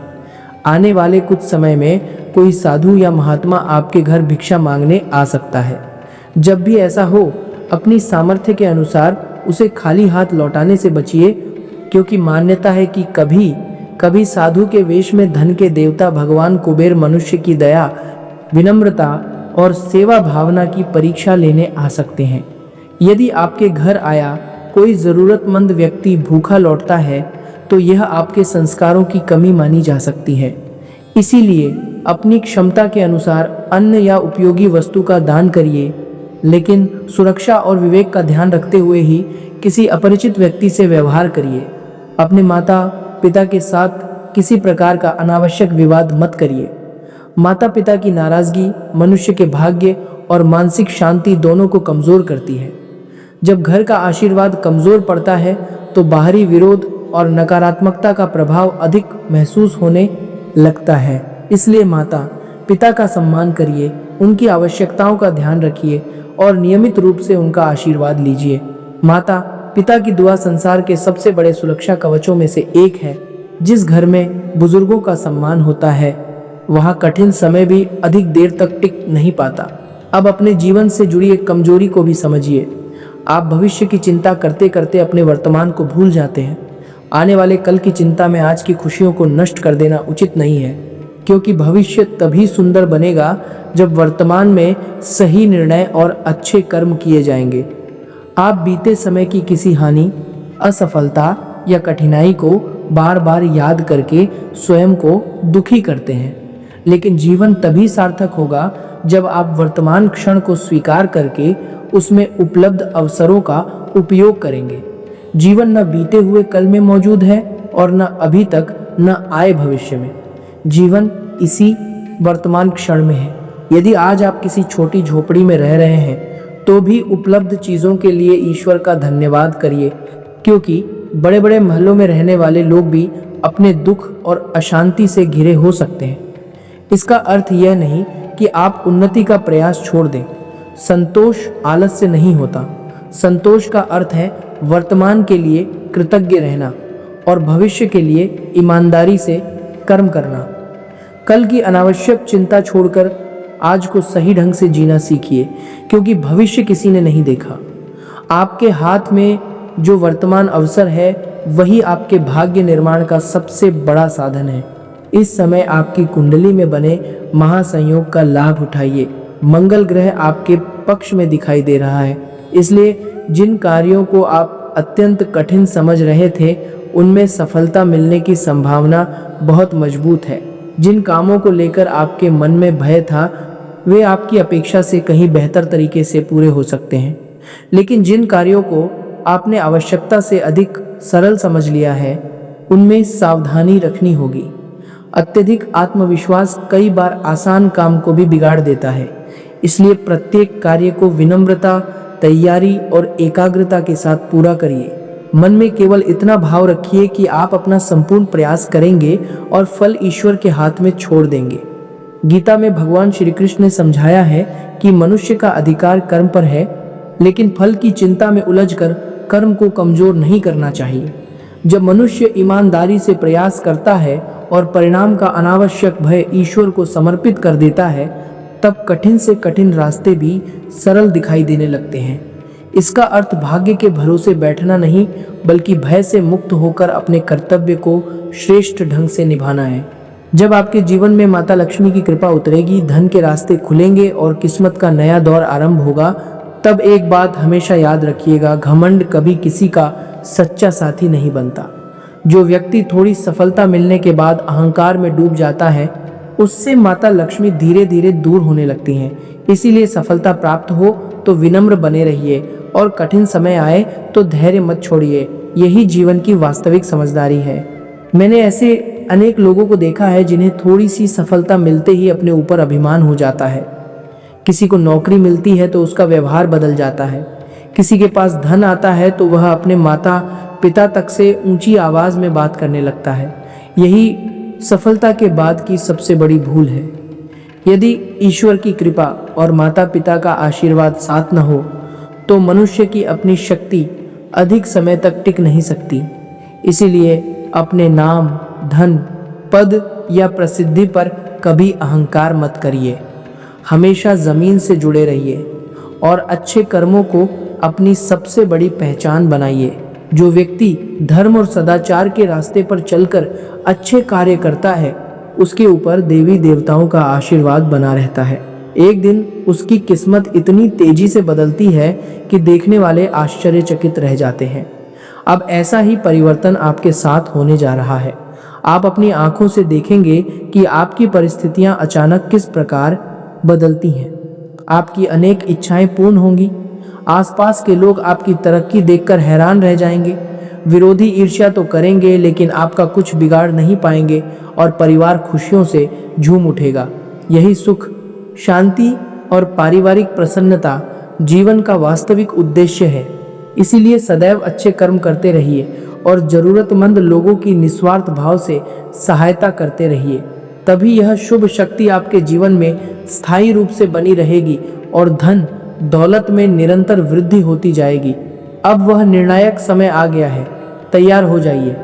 आने वाले कुछ समय में कोई साधु या महात्मा आपके घर भिक्षा मांगने आ सकता है। जब भी ऐसा हो, अपनी सामर्थ्य के अनुसार उसे खाली हाथ लौटाने से बचिए, क्योंकि मान्यता है कि कभी कभी साधु के वेश में धन के देवता भगवान कुबेर मनुष्य की दया विनम्रता और सेवा भावना की परीक्षा लेने आ सकते हैं। यदि आपके घर आया कोई ज़रूरतमंद व्यक्ति भूखा लौटता है तो यह आपके संस्कारों की कमी मानी जा सकती है। इसीलिए अपनी क्षमता के अनुसार अन्न या उपयोगी वस्तु का दान करिए, लेकिन सुरक्षा और विवेक का ध्यान रखते हुए ही किसी अपरिचित व्यक्ति से व्यवहार करिए। अपने माता पिता के साथ किसी प्रकार का अनावश्यक विवाद मत करिए। माता पिता की नाराजगी मनुष्य के भाग्य और मानसिक शांति दोनों को कमज़ोर करती है। जब घर का आशीर्वाद कमज़ोर पड़ता है तो बाहरी विरोध और नकारात्मकता का प्रभाव अधिक महसूस होने लगता है। इसलिए माता पिता का सम्मान करिए, उनकी आवश्यकताओं का ध्यान रखिए और नियमित रूप से उनका आशीर्वाद लीजिए। माता पिता की दुआ संसार के सबसे बड़े सुरक्षा कवचों में से एक है। जिस घर में बुजुर्गों का सम्मान होता है वहाँ कठिन समय भी अधिक देर तक टिक नहीं पाता। अब अपने जीवन से जुड़ी एक कमजोरी को भी समझिए। आप भविष्य की चिंता करते करते अपने वर्तमान को भूल जाते हैं। आने वाले कल की चिंता में आज की खुशियों को नष्ट कर देना उचित नहीं है, क्योंकि भविष्य तभी सुंदर बनेगा जब वर्तमान में सही निर्णय और अच्छे कर्म किए जाएंगे। आप बीते समय की किसी हानि, असफलता या कठिनाई को बार बार याद करके स्वयं को दुखी करते हैं, लेकिन जीवन तभी सार्थक होगा जब आप वर्तमान क्षण को स्वीकार करके उसमें उपलब्ध अवसरों का उपयोग करेंगे। जीवन न बीते हुए कल में मौजूद है और न अभी तक न आए भविष्य में। जीवन इसी वर्तमान क्षण में है। यदि आज आप किसी छोटी झोपड़ी में रह रहे हैं तो भी उपलब्ध चीज़ों के लिए ईश्वर का धन्यवाद करिए, क्योंकि बड़े बड़े महलों में रहने वाले लोग भी अपने दुख और अशांति से घिरे हो सकते हैं। इसका अर्थ यह नहीं कि आप उन्नति का प्रयास छोड़ दें। संतोष आलस से नहीं होता। संतोष का अर्थ है वर्तमान के लिए कृतज्ञ रहना और भविष्य के लिए ईमानदारी से कर्म करना। कल की अनावश्यक चिंता छोड़कर आज को सही ढंग से जीना सीखिए, क्योंकि भविष्य किसी ने नहीं देखा। आपके हाथ में जो वर्तमान अवसर है वही आपके भाग्य निर्माण का सबसे बड़ा साधन है। इस समय आपकी कुंडली में बने महासंयोग का लाभ उठाइए। मंगल ग्रह आपके पक्ष में दिखाई दे रहा है, इसलिए जिन कार्यों को आप अत्यंत कठिन समझ रहे थे उनमें सफलता मिलने की संभावना बहुत मजबूत है। जिन कामों को लेकर आपके मन में भय था वे आपकी अपेक्षा से कहीं बेहतर तरीके से पूरे हो सकते हैं, लेकिन जिन कार्यों को आपने आवश्यकता से अधिक सरल समझ लिया है उनमें सावधानी रखनी होगी। अत्यधिक आत्मविश्वास कई बार आसान काम को भी बिगाड़ देता है, इसलिए प्रत्येक कार्य को विनम्रता, तैयारी और एकाग्रता के साथ पूरा करिए। मन में केवल इतना भाव रखिए कि आप अपना संपूर्ण प्रयास करेंगे और फल ईश्वर के हाथ में छोड़ देंगे। गीता में भगवान श्री कृष्ण ने समझाया है कि मनुष्य का अधिकार कर्म पर है, लेकिन फल की चिंता में उलझकर कर्म को कमजोर नहीं करना चाहिए। जब मनुष्य ईमानदारी से प्रयास करता है और परिणाम का अनावश्यक भय ईश्वर को समर्पित कर देता है, तब कठिन से कठिन रास्ते भी सरल दिखाई देने लगते हैं। इसका अर्थ भाग्य के भरोसे बैठना नहीं, बल्कि भय से मुक्त होकर अपने कर्तव्य को श्रेष्ठ ढंग से निभाना है। जब आपके जीवन में माता लक्ष्मी की कृपा उतरेगी, धन के रास्ते खुलेंगे और किस्मत का नया दौर आरंभ होगा, तब एक बात हमेशा याद रखिएगा, घमंड कभी किसी का सच्चा साथी नहीं बनता। जो व्यक्ति थोड़ी सफलता मिलने के बाद अहंकार में डूब जाता है, उससे माता लक्ष्मी धीरे धीरे दूर होने लगती हैं। इसीलिए सफलता प्राप्त हो तो विनम्र बने रहिए और कठिन समय आए तो धैर्य मत छोड़िए। यही जीवन की वास्तविक समझदारी है। मैंने ऐसे अनेक लोगों को देखा है जिन्हें थोड़ी सी सफलता मिलते ही अपने ऊपर अभिमान हो जाता है। किसी को नौकरी मिलती है तो उसका व्यवहार बदल जाता है। किसी के पास धन आता है तो वह अपने माता पिता तक से ऊंची आवाज में बात करने लगता है। यही सफलता के बाद की सबसे बड़ी भूल है। यदि ईश्वर की कृपा और माता पिता का आशीर्वाद साथ न हो तो मनुष्य की अपनी शक्ति अधिक समय तक टिक नहीं सकती। इसीलिए अपने नाम, धन, पद या प्रसिद्धि पर कभी अहंकार मत करिए। हमेशा जमीन से जुड़े रहिए और अच्छे कर्मों को अपनी सबसे बड़ी पहचान बनाइए। जो व्यक्ति धर्म और सदाचार के रास्ते पर चलकर अच्छे कार्य करता है उसके ऊपर देवी देवताओं का आशीर्वाद बना रहता है। एक दिन उसकी किस्मत इतनी तेजी से बदलती है कि देखने वाले आश्चर्यचकित रह जाते हैं। अब ऐसा ही परिवर्तन आपके साथ होने जा रहा है। आप अपनी आंखों से देखेंगे कि आपकी परिस्थितियां अचानक किस प्रकार बदलती हैं। आपकी अनेक इच्छाएं पूर्ण होंगी। आसपास के लोग आपकी तरक्की देखकर हैरान रह जाएंगे। विरोधी ईर्ष्या तो करेंगे, लेकिन आपका कुछ बिगाड़ नहीं पाएंगे और परिवार खुशियों से झूम उठेगा। यही सुख, शांति और पारिवारिक प्रसन्नता जीवन का वास्तविक उद्देश्य है। इसीलिए सदैव अच्छे कर्म करते रहिए और जरूरतमंद लोगों की निस्वार्थ भाव से सहायता करते रहिए। तभी यह शुभ शक्ति आपके जीवन में स्थायी रूप से बनी रहेगी और धन दौलत में निरंतर वृद्धि होती जाएगी। अब वह निर्णायक समय आ गया है। तैयार हो जाइए,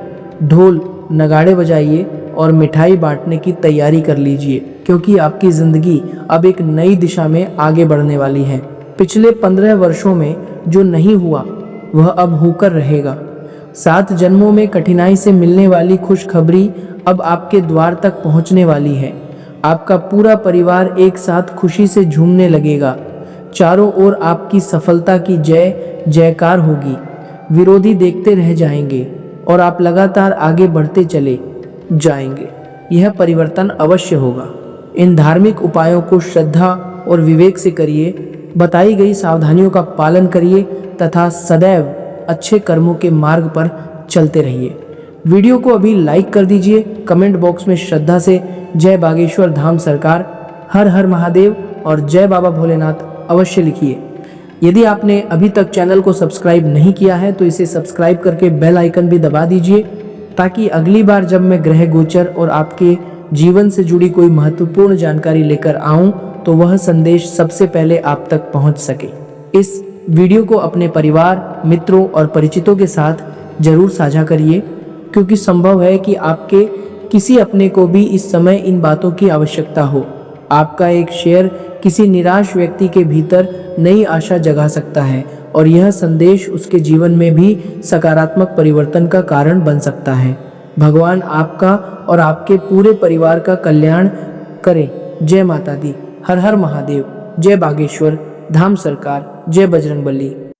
ढोल नगाड़े बजाइए और मिठाई बांटने की तैयारी कर लीजिए, क्योंकि आपकी जिंदगी अब एक नई दिशा में आगे बढ़ने वाली है। पिछले 15 वर्षों में जो नहीं हुआ वह अब होकर रहेगा। 7 जन्मों में कठिनाई से मिलने वाली खुशखबरी अब आपके द्वार तक पहुंचने वाली है। आपका पूरा परिवार एक साथ खुशी से झूमने लगेगा। चारों ओर आपकी सफलता की जय जयकार होगी। विरोधी देखते रह जाएंगे और आप लगातार आगे बढ़ते चले जाएंगे। यह परिवर्तन अवश्य होगा। इन धार्मिक उपायों को श्रद्धा और विवेक से करिए। बताई गई सावधानियों का पालन करिए तथा सदैव अच्छे कर्मों के मार्ग पर चलते रहिए। वीडियो को अभी लाइक कर दीजिए। कमेंट बॉक्स में श्रद्धा से जय बागेश्वर धाम सरकार, हर हर महादेव और जय बाबा भोलेनाथ अवश्य लिखिए। यदि आपने अभी तक चैनल को सब्सक्राइब नहीं किया है तो इसे सब्सक्राइब करके बेल आइकन भी दबा दीजिए, ताकि अगली बार जब मैं ग्रह गोचर और आपके जीवन से जुड़ी कोई महत्वपूर्ण जानकारी लेकर आऊं तो वह संदेश सबसे पहले आप तक पहुंच सके। इस वीडियो को अपने परिवार, मित्रों और परिचितों के साथ जरूर साझा करिए, क्योंकि संभव है कि आपके किसी अपने को भी इस समय इन बातों की आवश्यकता हो। आपका एक शेयर किसी निराश व्यक्ति के भीतर नई आशा जगा सकता है और यह संदेश उसके जीवन में भी सकारात्मक परिवर्तन का कारण बन सकता है। भगवान आपका और आपके पूरे परिवार का कल्याण करें। जय माता दी, हर हर महादेव, जय बागेश्वर धाम सरकार, जय बजरंगबली।